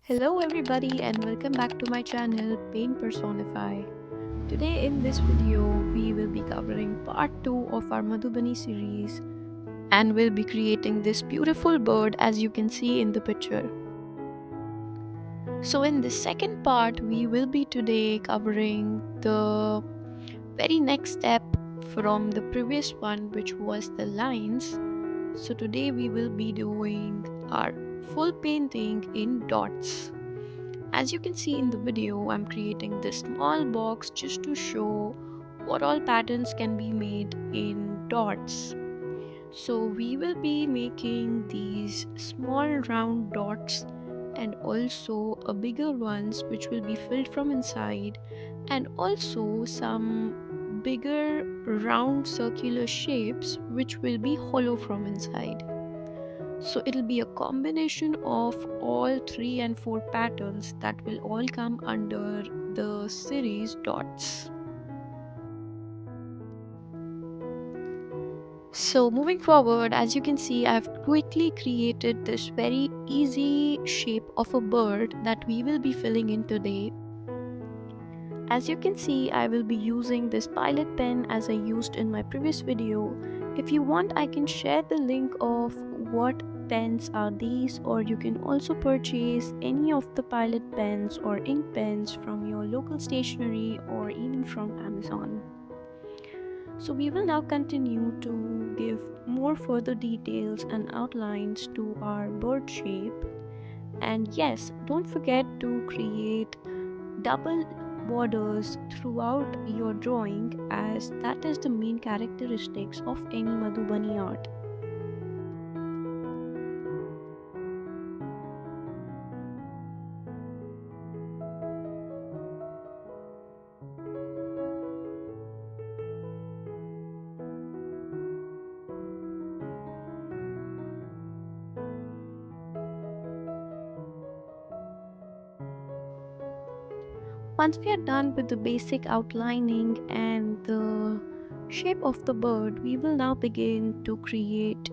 Hello everybody and welcome back to my channel Paint Personify. Today in this video we will be covering part 2 of our Madhubani series and we'll be creating this beautiful bird as you can see in the picture. So in the second part we will be today covering the very next step from the previous one, which was the lines. So today we will be doing our full painting in dots. As you can see in the video, I'm creating this small box just to show what all patterns can be made in dots. So we will be making these small round dots and also a bigger ones which will be filled from inside, and also some bigger round circular shapes which will be hollow from inside. So it'll be a combination of all 3 and 4 patterns that will all come under the series dots. So moving forward, as you can see, I've quickly created this very easy shape of a bird that we will be filling in today. As you can see, I will be using this pilot pen as I used in my previous video. If you want, I can share the link of what pens are these, or you can also purchase any of the pilot pens or ink pens from your local stationery or even from Amazon. So we will now continue to give more further details and outlines to our bird shape. And yes, don't forget to create double borders throughout your drawing, as that is the main characteristics of any Madhubani art. Once we are done with the basic outlining and the shape of the bird, we will now begin to create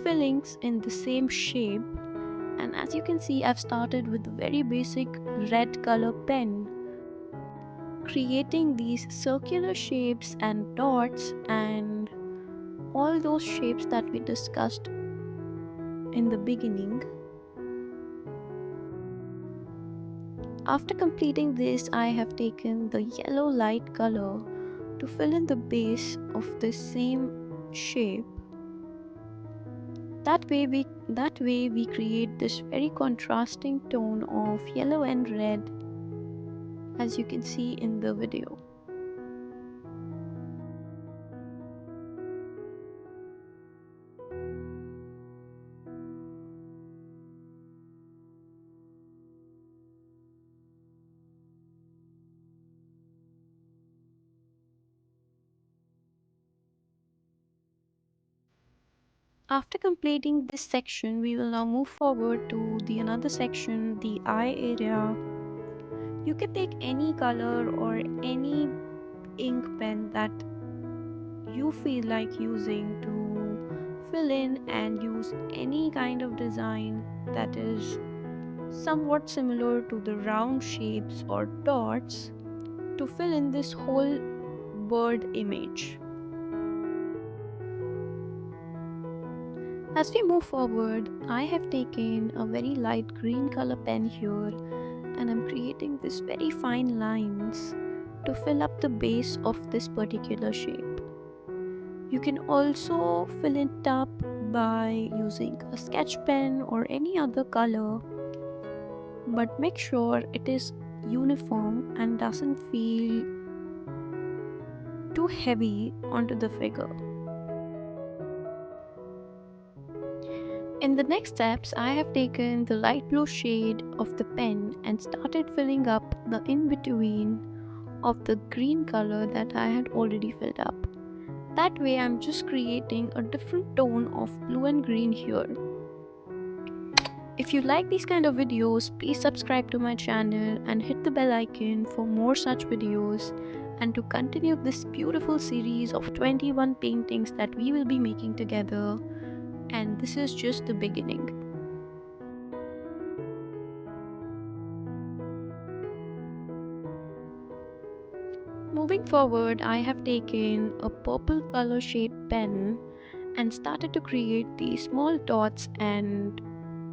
fillings in the same shape. And as you can see, I've started with a very basic red color pen, creating these circular shapes and dots and all those shapes that we discussed in the beginning. After completing this, I have taken the yellow light color to fill in the base of the same shape. That way we create this very contrasting tone of yellow and red, as you can see in the video. After completing this section, we will now move forward to the another section, the eye area. You can take any color or any ink pen that you feel like using to fill in and use any kind of design that is somewhat similar to the round shapes or dots to fill in this whole bird image. As we move forward, I have taken a very light green color pen here and I'm creating these very fine lines to fill up the base of this particular shape. You can also fill it up by using a sketch pen or any other color, but make sure it is uniform and doesn't feel too heavy onto the figure. In the next steps, I have taken the light blue shade of the pen and started filling up the in-between of the green color that I had already filled up. That way I'm just creating a different tone of blue and green here. If you like these kind of videos, please subscribe to my channel and hit the bell icon for more such videos and to continue this beautiful series of 21 paintings that we will be making together, and this is just the beginning. Moving forward, I have taken a purple color shade pen and started to create these small dots and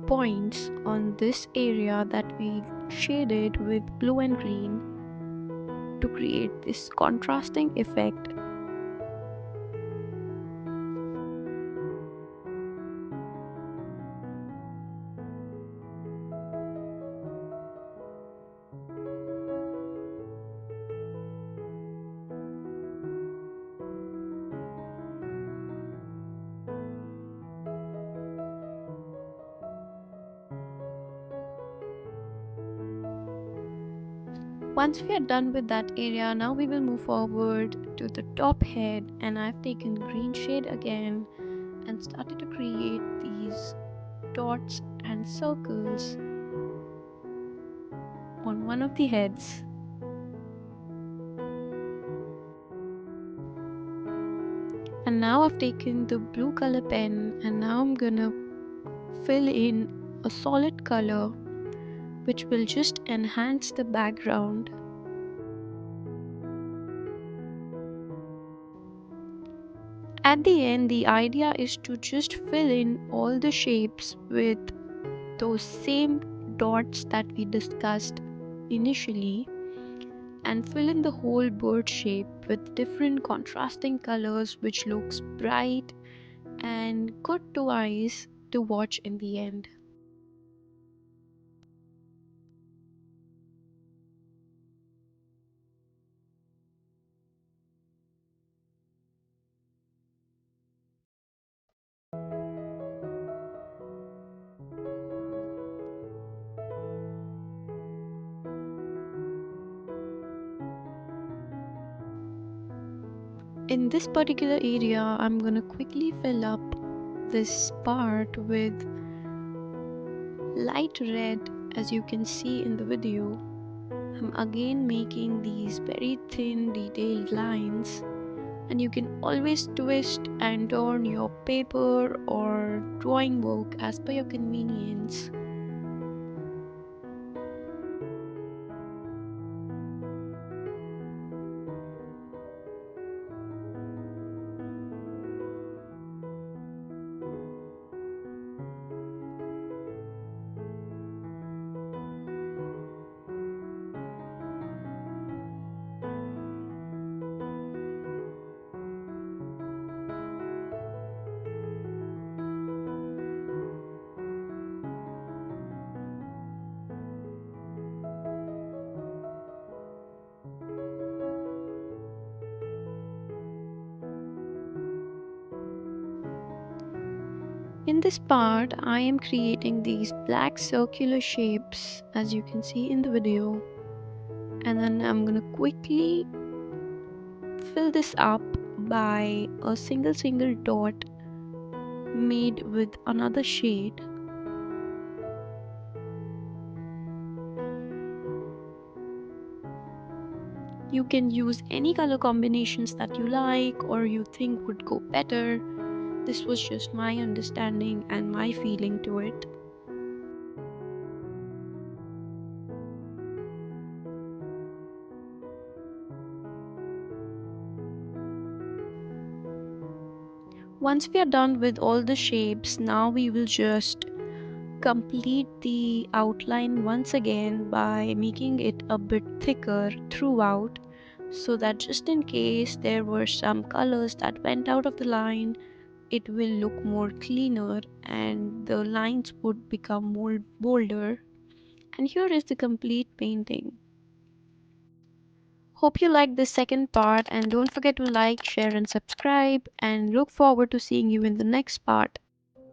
points on this area that we shaded with blue and green to create this contrasting effect. Once we are done with that area, now we will move forward to the top head, and I've taken green shade again and started to create these dots and circles on one of the heads. And now I've taken the blue color pen and now I'm gonna fill in a solid color which will just enhance the background. At the end, the idea is to just fill in all the shapes with those same dots that we discussed initially and fill in the whole bird shape with different contrasting colors which looks bright and good to eyes to watch in the end. In this particular area, I'm gonna quickly fill up this part with light red as you can see in the video. I'm again making these very thin detailed lines, and you can always twist and turn your paper or drawing book as per your convenience. In this part, I am creating these black circular shapes as you can see in the video, and then I'm gonna quickly fill this up by a single dot made with another shade. You can use any color combinations that you like or you think would go better. This was just my understanding and my feeling to it. Once we are done with all the shapes, now we will just complete the outline once again by making it a bit thicker throughout, so that just in case there were some colors that went out of the line, it will look more cleaner and the lines would become more bolder. And here is the complete painting. Hope you liked this second part, and don't forget to like, share and subscribe, and look forward to seeing you in the next part.